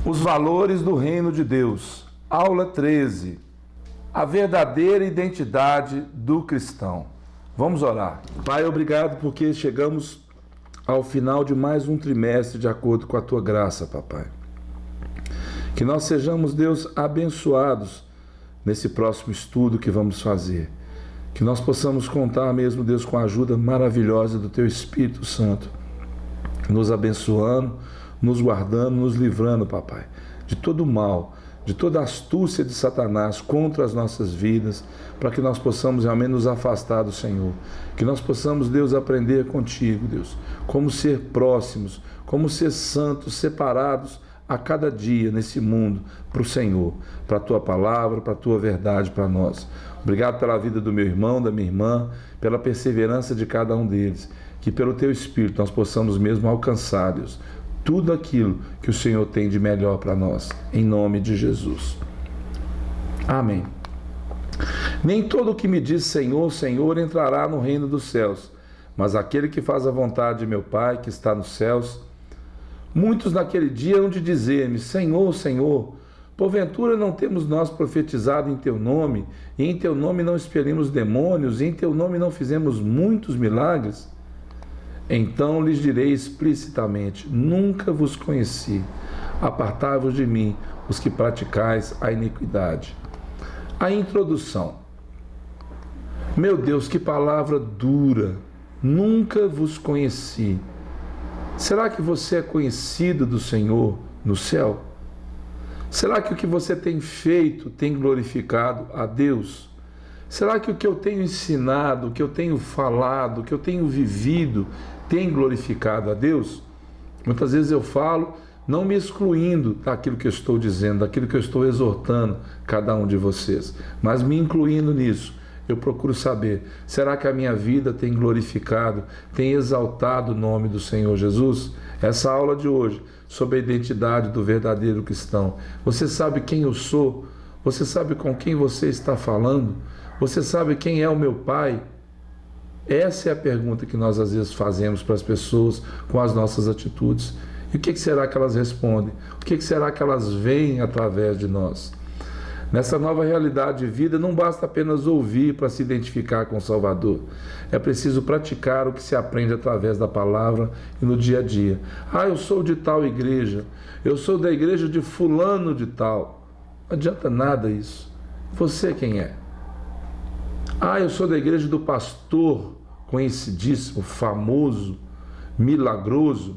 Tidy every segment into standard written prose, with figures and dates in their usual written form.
Os valores do reino de Deus. Aula 13. A verdadeira identidade do cristão. Vamos orar. Pai, obrigado porque chegamos ao final de mais um trimestre de acordo com a tua graça, papai. Que nós sejamos, Deus, abençoados nesse próximo estudo que vamos fazer. Que nós possamos contar mesmo, Deus, com a ajuda maravilhosa do teu Espírito Santo, nos abençoando, nos guardando, nos livrando, papai, de todo o mal, de toda a astúcia de Satanás contra as nossas vidas, para que nós possamos realmente nos afastar do Senhor. Que nós possamos, Deus, aprender contigo, Deus, como ser próximos, como ser santos, separados a cada dia nesse mundo para o Senhor, para a tua palavra, para a tua verdade para nós. Obrigado pela vida do meu irmão, da minha irmã, pela perseverança de cada um deles. Que pelo teu Espírito nós possamos mesmo alcançar, Deus, tudo aquilo que o Senhor tem de melhor para nós, em nome de Jesus. Amém. Nem todo o que me diz Senhor, Senhor entrará no reino dos céus, mas aquele que faz a vontade de meu Pai que está nos céus. Muitos naquele dia hão de dizer-me, Senhor, Senhor, porventura não temos nós profetizado em teu nome, e em teu nome não expelimos demônios, e em teu nome não fizemos muitos milagres? Então lhes direi explicitamente, nunca vos conheci, apartai-vos de mim, os que praticais a iniquidade. A introdução. Meu Deus, que palavra dura, nunca vos conheci. Será que você é conhecido do Senhor no céu? Será que o que você tem feito tem glorificado a Deus? Será que o que eu tenho ensinado, o que eu tenho falado, o que eu tenho vivido tem glorificado a Deus? Muitas vezes eu falo não me excluindo daquilo que eu estou dizendo, daquilo que eu estou exortando cada um de vocês, mas me incluindo nisso. Eu procuro saber, será que a minha vida tem glorificado, tem exaltado o nome do Senhor Jesus? Essa aula de hoje, sobre a identidade do verdadeiro cristão. Você sabe quem eu sou? Você sabe com quem você está falando? Você sabe quem é o meu Pai? Essa é a pergunta que nós às vezes fazemos para as pessoas com as nossas atitudes. E o que será que elas respondem? O que será que elas veem através de nós? Nessa nova realidade de vida, não basta apenas ouvir para se identificar com o Salvador. É preciso praticar o que se aprende através da palavra e no dia a dia. Eu sou de tal igreja, eu sou da igreja de fulano de tal. Não adianta nada isso. Você quem é? Eu sou da igreja do pastor conhecidíssimo, famoso, milagroso.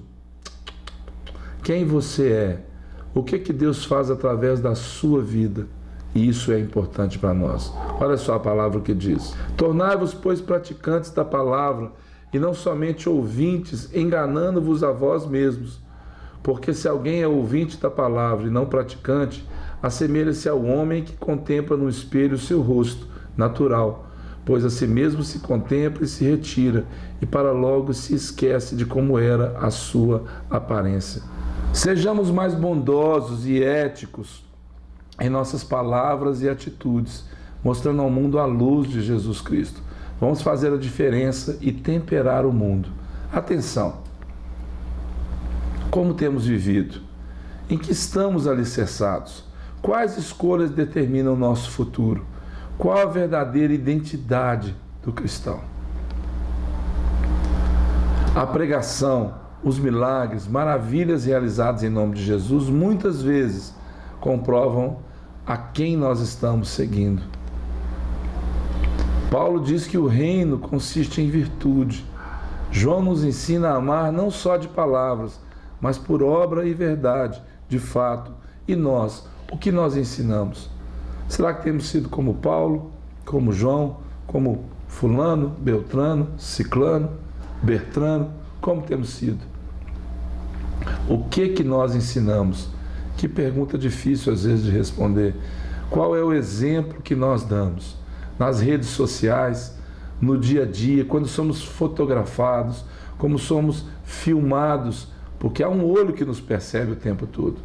Quem você é? O que Deus faz através da sua vida? E isso é importante para nós. Olha só a palavra que diz. Tornai-vos, pois, praticantes da palavra, e não somente ouvintes, enganando-vos a vós mesmos. Porque se alguém é ouvinte da palavra e não praticante, assemelha-se ao homem que contempla no espelho o seu rosto natural, pois a si mesmo se contempla e se retira, e para logo se esquece de como era a sua aparência. Sejamos mais bondosos e éticos em nossas palavras e atitudes, mostrando ao mundo a luz de Jesus Cristo. Vamos fazer a diferença e temperar o mundo. Atenção! Como temos vivido? Em que estamos alicerçados? Quais escolhas determinam o nosso futuro? Qual a verdadeira identidade do cristão? A pregação, os milagres, maravilhas realizadas em nome de Jesus, muitas vezes comprovam a quem nós estamos seguindo. Paulo diz que o reino consiste em virtude. João nos ensina a amar não só de palavras, mas por obra e verdade, de fato. E nós, o que nós ensinamos? Será que temos sido como Paulo, como João, como fulano, Beltrano, Ciclano, Bertrano? Como temos sido? O que nós ensinamos? Que pergunta difícil às vezes de responder. Qual é o exemplo que nós damos? Nas redes sociais, no dia a dia, quando somos fotografados, como somos filmados, porque há um olho que nos percebe o tempo todo.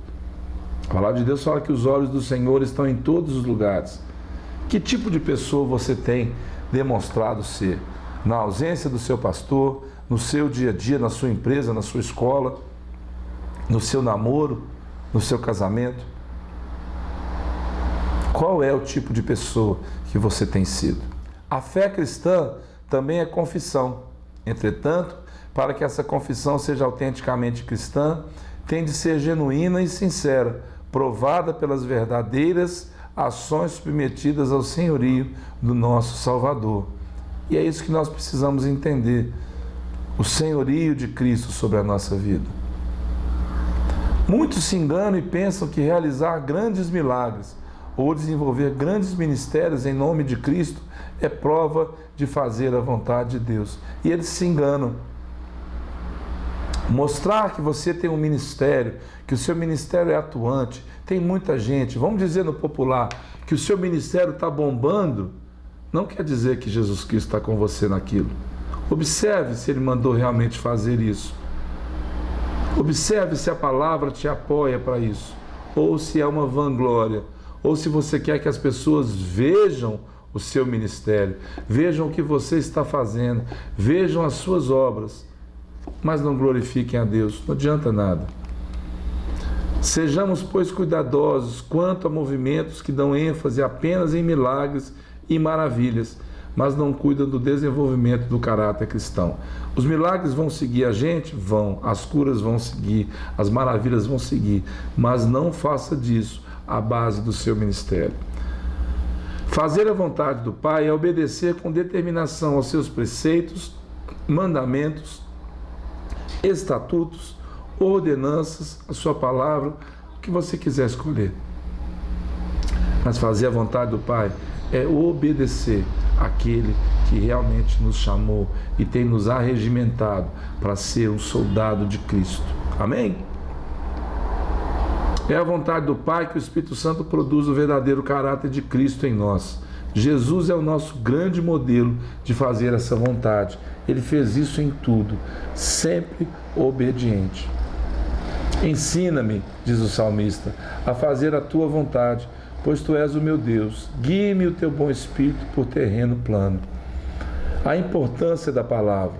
A palavra de Deus fala que os olhos do Senhor estão em todos os lugares. Que tipo de pessoa você tem demonstrado ser? Na ausência do seu pastor, no seu dia a dia, na sua empresa, na sua escola, no seu namoro, no seu casamento? Qual é o tipo de pessoa que você tem sido? A fé cristã também é confissão. Entretanto, para que essa confissão seja autenticamente cristã, tem de ser genuína e sincera, provada pelas verdadeiras ações submetidas ao senhorio do nosso Salvador. E é isso que nós precisamos entender, o senhorio de Cristo sobre a nossa vida. Muitos se enganam e pensam que realizar grandes milagres ou desenvolver grandes ministérios em nome de Cristo é prova de fazer a vontade de Deus. E eles se enganam. Mostrar que você tem um ministério, que o seu ministério é atuante, tem muita gente, vamos dizer no popular, que o seu ministério está bombando, não quer dizer que Jesus Cristo está com você naquilo. Observe se Ele mandou realmente fazer isso. Observe se a palavra te apoia para isso, ou se é uma vanglória, ou se você quer que as pessoas vejam o seu ministério, vejam o que você está fazendo, vejam as suas obras, mas não glorifiquem a Deus, não adianta nada. Sejamos, pois, cuidadosos quanto a movimentos que dão ênfase apenas em milagres e maravilhas, mas não cuidam do desenvolvimento do caráter cristão. Os milagres vão seguir a gente? Vão. As curas vão seguir, as maravilhas vão seguir, mas não faça disso a base do seu ministério. Fazer a vontade do Pai é obedecer com determinação aos seus preceitos, mandamentos, estatutos, ordenanças, a sua palavra, o que você quiser escolher. Mas fazer a vontade do Pai é obedecer àquele que realmente nos chamou e tem nos arregimentado para ser um soldado de Cristo. Amém? É a vontade do Pai que o Espírito Santo produz o verdadeiro caráter de Cristo em nós. Jesus é o nosso grande modelo de fazer essa vontade. Ele fez isso em tudo, sempre obediente. Ensina-me, diz o salmista, a fazer a tua vontade, pois tu és o meu Deus. Guie-me o teu bom espírito por terreno plano. A importância da palavra.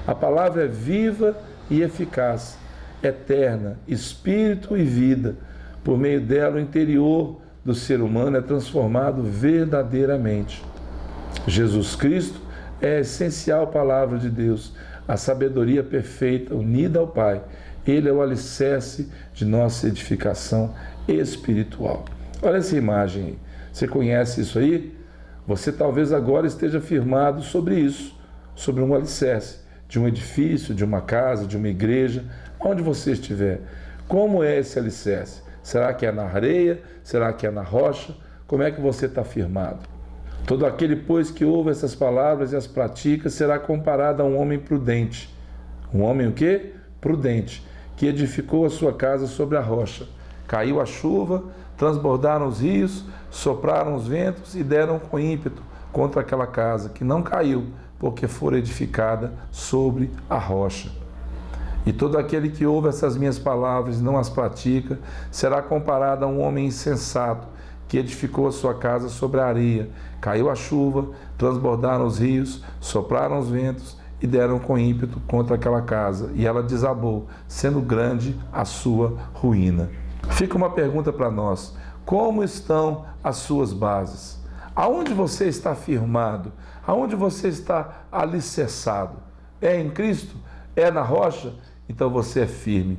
A palavra é viva e eficaz, eterna, espírito e vida. Por meio dela, o interior do ser humano é transformado verdadeiramente. Jesus Cristo é a essencial palavra de Deus, a sabedoria perfeita unida ao Pai. Ele é o alicerce de nossa edificação espiritual. Olha essa imagem aí. Você conhece isso aí? Você talvez agora esteja firmado sobre isso, sobre um alicerce de um edifício, de uma casa, de uma igreja, onde você estiver. Como é esse alicerce? Será que é na areia? Será que é na rocha? Como é que você está firmado? Todo aquele, pois, que ouve essas palavras e as pratica, será comparado a um homem prudente. Um homem o quê? Prudente, que edificou a sua casa sobre a rocha. Caiu a chuva, transbordaram os rios, sopraram os ventos e deram com ímpeto contra aquela casa, que não caiu, porque fora edificada sobre a rocha. E todo aquele que ouve essas minhas palavras e não as pratica, será comparado a um homem insensato, que edificou a sua casa sobre a areia. Caiu a chuva, transbordaram os rios, sopraram os ventos e deram com ímpeto contra aquela casa, e ela desabou, sendo grande a sua ruína. Fica uma pergunta para nós: como estão as suas bases? Aonde você está firmado? Aonde você está alicerçado? É em Cristo? É na rocha? Então você é firme.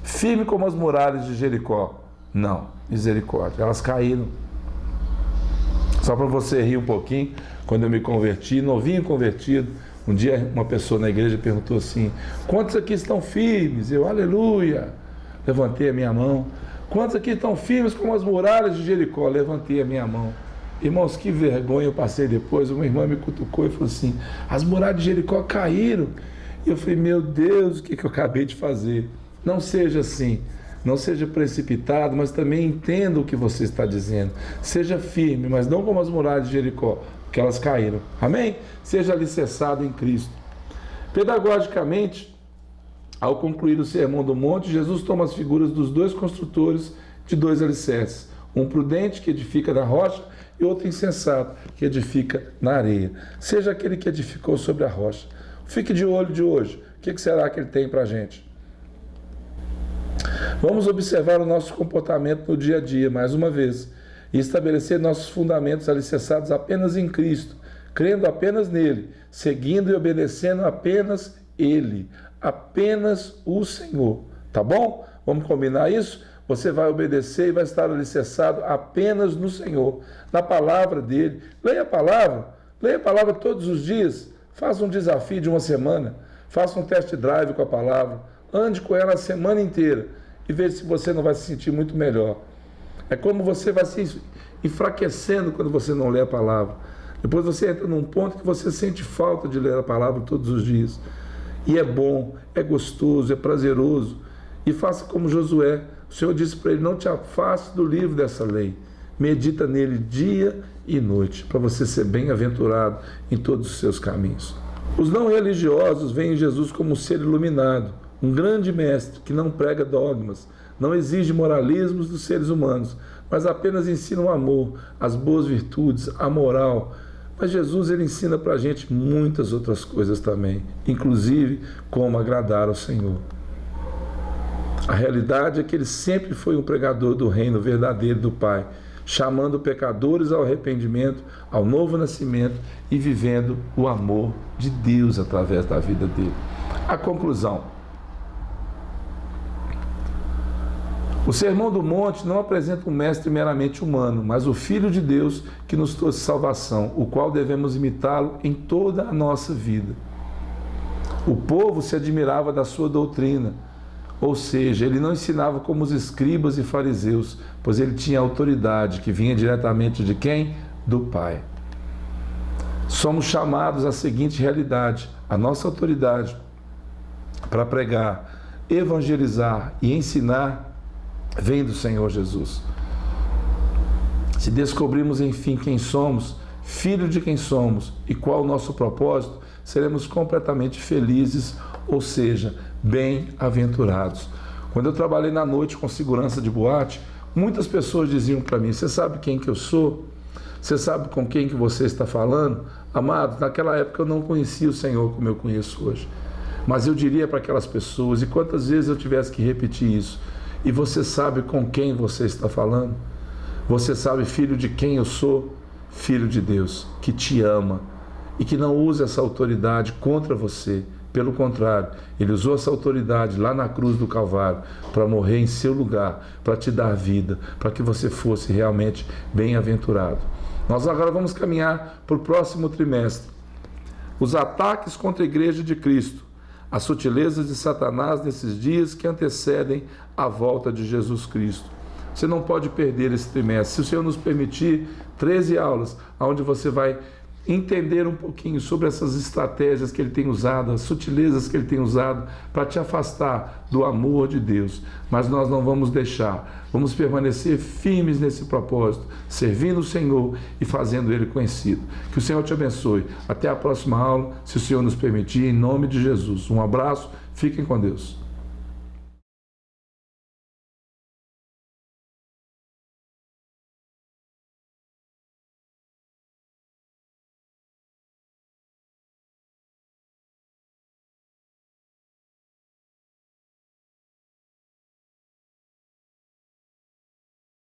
Firme como as muralhas de Jericó. Não, misericórdia, elas caíram. Só para você rir um pouquinho, quando eu me converti, novinho convertido, um dia uma pessoa na igreja perguntou assim: quantos aqui estão firmes? Eu, aleluia, levantei a minha mão. Quantos aqui estão firmes como as muralhas de Jericó? Levantei a minha mão. Irmãos, que vergonha eu passei depois. Uma irmã me cutucou e falou assim: as muralhas de Jericó caíram. E eu falei: meu Deus, o que eu acabei de fazer? Não seja assim. Não seja precipitado, mas também entenda o que você está dizendo. Seja firme, mas não como as muralhas de Jericó, porque elas caíram. Amém? Seja alicerçado em Cristo. Pedagogicamente, ao concluir o Sermão do Monte, Jesus toma as figuras dos dois construtores de dois alicerces. Um prudente, que edifica na rocha, e outro insensato, que edifica na areia. Seja aquele que edificou sobre a rocha. Fique de olho de hoje. O que será que ele tem para a gente? Vamos observar o nosso comportamento no dia a dia, mais uma vez, e estabelecer nossos fundamentos alicerçados apenas em Cristo, crendo apenas nele, seguindo e obedecendo apenas Ele, apenas o Senhor. Tá bom? Vamos combinar isso? Você vai obedecer e vai estar alicerçado apenas no Senhor, na palavra dele. Leia a palavra todos os dias. Faça um desafio de uma semana, faça um test drive com a palavra, ande com ela a semana inteira e veja se você não vai se sentir muito melhor. É como você vai se enfraquecendo quando você não lê a palavra. Depois você entra num ponto que você sente falta de ler a palavra todos os dias. E é bom, é gostoso, é prazeroso. E faça como Josué. O Senhor disse para ele: não te afaste do livro dessa lei. Medita nele dia e noite, para você ser bem-aventurado em todos os seus caminhos. Os não religiosos veem Jesus como um ser iluminado, um grande mestre que não prega dogmas, não exige moralismos dos seres humanos, mas apenas ensina o amor, as boas virtudes, a moral. Mas Jesus, ele ensina para a gente muitas outras coisas também, inclusive como agradar ao Senhor. A realidade é que ele sempre foi um pregador do reino verdadeiro do Pai, chamando pecadores ao arrependimento, ao novo nascimento e vivendo o amor de Deus através da vida dele. A conclusão: o Sermão do Monte não apresenta um mestre meramente humano, mas o Filho de Deus que nos trouxe salvação, o qual devemos imitá-lo em toda a nossa vida. O povo se admirava da sua doutrina, ou seja, ele não ensinava como os escribas e fariseus, pois ele tinha autoridade que vinha diretamente de quem? Do Pai. Somos chamados à seguinte realidade: a nossa autoridade para pregar, evangelizar e ensinar vem do Senhor Jesus. Se descobrirmos enfim quem somos, filho de quem somos e qual o nosso propósito, seremos completamente felizes, ou seja, bem-aventurados. Quando eu trabalhei na noite com segurança de boate, muitas pessoas diziam para mim: você sabe quem que eu sou? Você sabe com quem que você está falando? Amado, naquela época eu não conhecia o Senhor como eu conheço hoje. Mas eu diria para aquelas pessoas, e quantas vezes eu tivesse que repetir isso: e você sabe com quem você está falando? Você sabe, filho, de quem eu sou? Filho de Deus, que te ama e que não usa essa autoridade contra você. Pelo contrário, ele usou essa autoridade lá na cruz do Calvário para morrer em seu lugar, para te dar vida, para que você fosse realmente bem-aventurado. Nós agora vamos caminhar para o próximo trimestre. Os ataques contra a Igreja de Cristo, as sutilezas de Satanás nesses dias que antecedem a volta de Jesus Cristo. Você não pode perder esse trimestre. Se o Senhor nos permitir, 13 aulas, onde você vai entender um pouquinho sobre essas estratégias que ele tem usado, as sutilezas que ele tem usado para te afastar do amor de Deus. Mas nós não vamos deixar, vamos permanecer firmes nesse propósito, servindo o Senhor e fazendo ele conhecido. Que o Senhor te abençoe. Até a próxima aula, se o Senhor nos permitir, em nome de Jesus. Um abraço, fiquem com Deus.